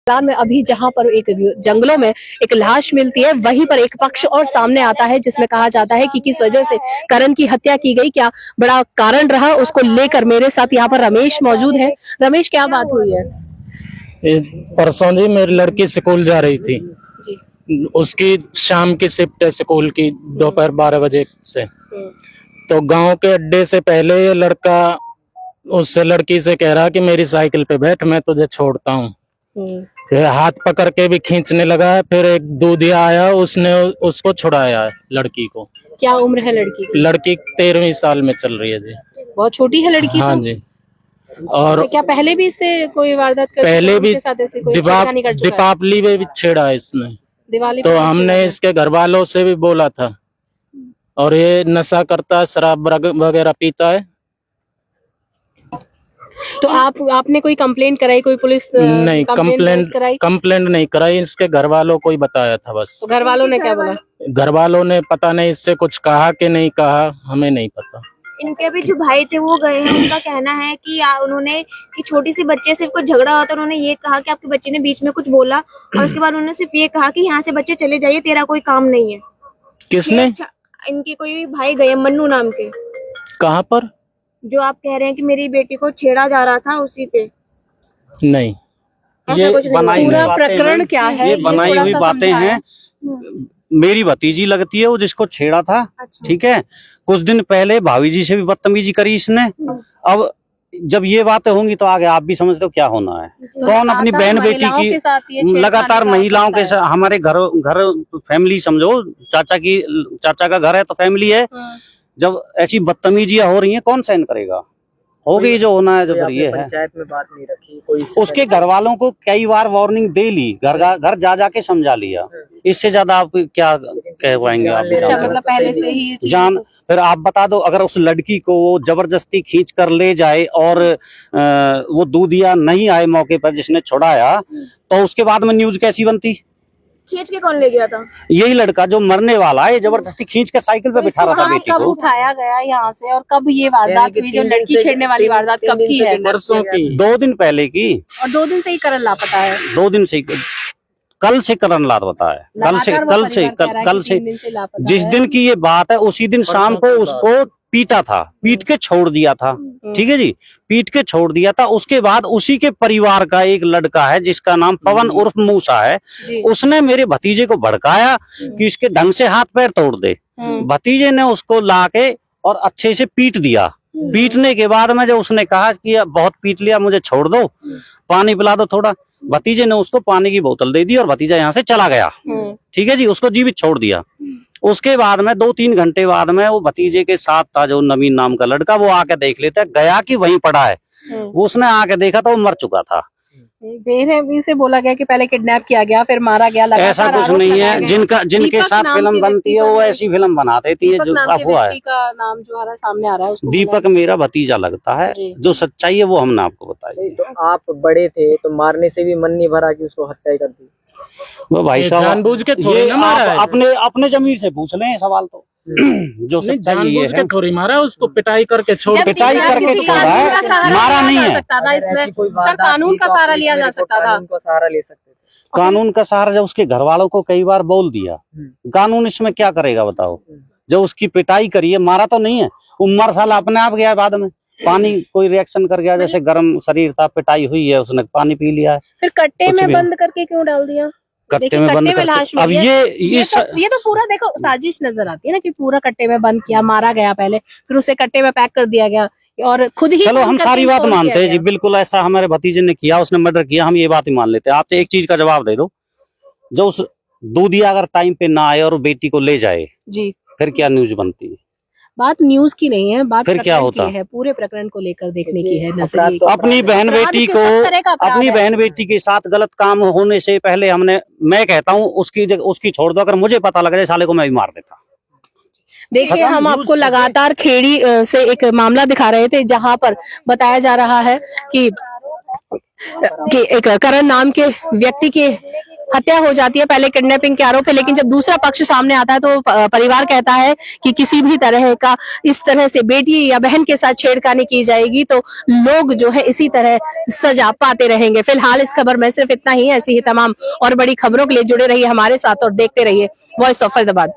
में अभी जहां पर एक जंगलों में एक लाश मिलती है, वहीं पर एक पक्ष और सामने आता है जिसमें कहा जाता है कि किस वजह से करण की हत्या की गई, क्या बड़ा कारण रहा, उसको लेकर मेरे साथ यहाँ पर रमेश मौजूद है। रमेश, क्या बात हुई है? परसों जी मेरी लड़की स्कूल जा रही थी जी। उसकी शाम की शिफ्ट है स्कूल की, दोपहर 12 बजे से। तो गांव के अड्डे से पहले ये लड़का उससे लड़की से कह रहा कि मेरी साइकिल पे बैठ, मैं तुझे छोड़ता हूँ। फिर हाथ पकड़ के भी खींचने लगा है। फिर एक दूधिया आया, उसने उसको छुड़ाया है लड़की को। क्या उम्र है लड़की की? लड़की 13वीं साल में चल रही है जी। बहुत छोटी है लड़की। हाँ जी। और तो क्या पहले भी इससे कोई वारदात कर पहले भी दीपावली में भी छेड़ा है इसने। दिवाली तो हमने इसके घर वालों से भी बोला था, और ये नशा करता है, शराब वगैरह पीता है। तो आपने कोई कंप्लेंट कराई? कोई पुलिस नहीं, कंप्लेंट नहीं कराई। इसके घर वालों को ही बताया था बस। तो घर वालों ने क्या बोला? घर वालों ने पता नहीं इससे कुछ कहा कि नहीं कहा, हमें नहीं पता। इनके भी जो भाई थे वो गए हैं, उनका कहना है कि उन्होंने कि छोटी सी बच्चे से कुछ झगड़ा हुआ, तो उन्होंने ये कहा कि आपके बच्चे ने बीच में कुछ बोला, और उसके बाद उन्होंने सिर्फ ये कहा कि यहाँ से बच्चे चले जाइए, तेरा कोई काम नहीं है। किसने? इनके कोई भाई गए, मन्नू नाम के। कहाँ पर? जो आप कह रहे हैं कि मेरी बेटी को छेड़ा जा रहा था, उसी पे। नहीं, ये बनाई पूरा प्रकरण क्या है? ये बनाई हुई बातें हैं। मेरी भतीजी लगती है वो जिसको छेड़ा था। अच्छा। ठीक है, कुछ दिन पहले भाभी जी से भी बदतमीजी करी इसने। अब जब ये बातें होंगी तो आगे आप भी समझते हो क्या होना है। कौन अपनी बहन बेटी की लगातार महिलाओं के साथ, हमारे घर फैमिली समझो, चाचा का घर है तो फैमिली है। जब ऐसी बदतमीजियां हो रही हैं कौन सहन करेगा? होगी जो होना है। जो फिर ये है, पंचायत में बात नहीं रखी कोई, उसके घर वालों को कई बार वार्निंग दे ली, घर जा जाके समझा लिया। इससे ज्यादा आप क्या कह पाएंगे? आप अच्छा, मतलब पहले से ही जान। फिर आप बता दो, अगर उस लड़की को वो जबरदस्ती खींच कर ले जाए और वो दूधिया नहीं आए मौके पर जिसने छुड़ाया, तो उसके बाद में न्यूज कैसी बनती? खींच के कौन ले गया था? यही लड़का जो मरने वाला है, जबरदस्ती खींच के साइकिल पे बिठा रहा था बेटी कब को। उठाया गया यहाँ से, और कब ये वारदात हुई? जो लड़की छेड़ने वाली वारदात कब की है? परसों की, 2 दिन पहले की। और 2 दिन से ही करण लापता है। 2 दिन से, कल से करण लापता है। कल से जिस दिन की ये बात है उसी दिन शाम को उसको पीटा था, पीट के छोड़ दिया था। ठीक है जी, पीट के छोड़ दिया था। उसके बाद उसी के परिवार का एक लड़का है जिसका नाम पवन उर्फ मूसा है, उसने मेरे भतीजे को भड़काया कि इसके ढंग से हाथ पैर तोड़ दे। भतीजे ने उसको लाके और अच्छे से पीट दिया। पीटने के बाद में जब उसने कहा कि बहुत पीट लिया, मुझे छोड़ दो, पानी पिला दो थोड़ा, भतीजे ने उसको पानी की बोतल दे दी और भतीजा यहाँ से चला गया। ठीक है जी, उसको जीवित छोड़ दिया। उसके बाद में 2-3 घंटे बाद में वो भतीजे के साथ था जो नवीन नाम का लड़का, वो आके देख लेता है, गया कि वहीं पड़ा है। वो उसने आके देखा तो वो मर चुका था। बेरहमी से बोला गया कि पहले किडनैप किया गया फिर मारा गया। ऐसा कुछ नहीं है। जिनके साथ फिल्म बनती है वो ऐसी फिल्म बना देती है। जो अफवाह है, का नाम जो हमारा सामने आ रहा है उसको दीपक मेरा भतीजा लगता है। जो सच्चाई है वो हमने आपको बताई। तो आप बड़े थे तो मारने से भी मन नहीं भरा कि उसको हत्या कर दी? वो भाई साहब जानबूझ के थोड़ी ना मारा है। अपने जमीर से पूछ लें सवाल तो। जो सच्चाई ये है, थोड़ी मारा, उसको पिटाई करके छोड़, पिटाई करके छोड़ा है, मारा नहीं है। सर, कानून का सहारा लिया जा सकता था। कानून का सहारा ले सकते थे। कानून का सहारा जब उसके घर वालों को कई बार बोल दिया, कानून इसमें क्या करेगा बताओ? जब उसकी पिटाई करी है, मारा तो नहीं है। उमर साल अपने आप गया, बाद में पानी कोई रिएक्शन कर गया, जैसे गर्म शरीर था, पिटाई हुई है, उसने पानी पी लिया है। फिर कट्टे में बंद करके क्यों डाल दिया? कट्टे में बंद करके। अब ये तो पूरा देखो साजिश नजर आती है ना, कि पूरा कट्टे में बंद किया, मारा गया पहले, फिर उसे कट्टे में पैक कर दिया गया और खुद ही। चलो हम सारी बात मानते हैं जी, बिल्कुल ऐसा हमारे भतीजे ने किया, उसने मर्डर किया, हम ये बात ही मान लेते हैं। आपसे एक चीज का जवाब दे दो, जो उस दूधिया अगर टाइम पे ना आए और बेटी को ले जाए जी, फिर क्या न्यूज बनती है? बात न्यूज की नहीं है, बात फिर क्या होता है, पूरे प्रकरण को लेकर देखने की है। अपनी बहन बेटी के साथ गलत काम होने से पहले मैं कहता हूँ उसकी छोड़ दो। अगर मुझे पता लग जाए साले को, मैं भी मार देता। देखिए, हम आपको लगातार खेड़ी से एक मामला दिखा रहे थे जहां पर बताया जा रहा है कि एक करण नाम के व्यक्ति के हत्या हो जाती है पहले किडनैपिंग के आरोप है, लेकिन जब दूसरा पक्ष सामने आता है तो परिवार कहता है कि किसी भी तरह का इस तरह से बेटी या बहन के साथ छेड़खानी की जाएगी तो लोग जो है इसी तरह सजा पाते रहेंगे। फिलहाल इस खबर में सिर्फ इतना ही। ऐसी ही तमाम और बड़ी खबरों के लिए जुड़े रहिए हमारे साथ और देखते रहिए वॉइस ऑफ फरीदाबाद।